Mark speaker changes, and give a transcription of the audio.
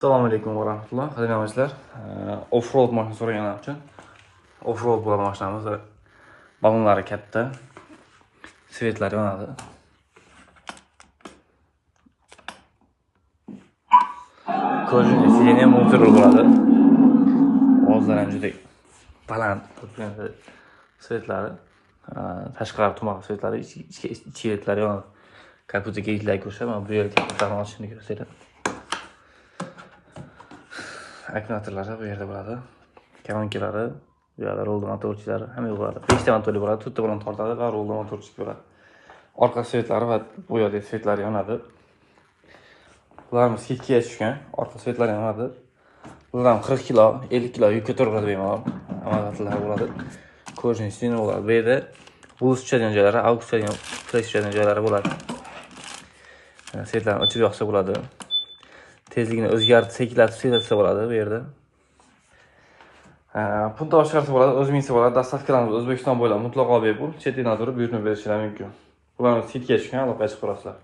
Speaker 1: Assalomu alaykum va rahmatulloh. Qadrdonlar, off-road mashina so'raganlar uchun off-road bo'ladi mashinamiz. Balonlari katta, svetlari yonadi. Ko'rinishi sideniya motor bo'ladi. Ovozlari ham juda baland, svetlari, tashqari tumoq svetlari, ichki svetlari yonadi. Kaputa geytlarga o'xshab, mana bu yerga kaputani ochishni ko'rsatadi. Akkumulyatorlari bu yerda bo'ladi. Kalonkilari, bu yerda rolda motorchilari hamma bo'ladi. 5 ta motorli bo'ladi, 4 ta bilan tortadi va rolda motorchik bo'ladi. Orqa svetlari va bu yerda svetlari yonadi. Bularimiz skidga tushgan, orqa svetlari yonadi. Bular ham 40 kilo, 50 kilo yuk ko'taradi bemalol. Amaliyotlar bo'ladi. Ko'rinishi sideniya bo'ladi. Bu yerda buz tushadigan joylari, aux tushadigan, flash tushadigan joylari bo'ladi. Svetlarni o'chirib yoqsa bo'ladi. Tezligini o'zgartirib, seklatib setsa bo'ladi bu yerda. Punta boshqarsa bo'ladi, o'z minsa bo'ladi. Dastavkalarimiz O'zbekiston bo'ylab mutlaqo bepul. Chet eldan turib buyurtma berishlari mumkin. Bularni skidga tushgan, aloqaga chiqib turasizlar.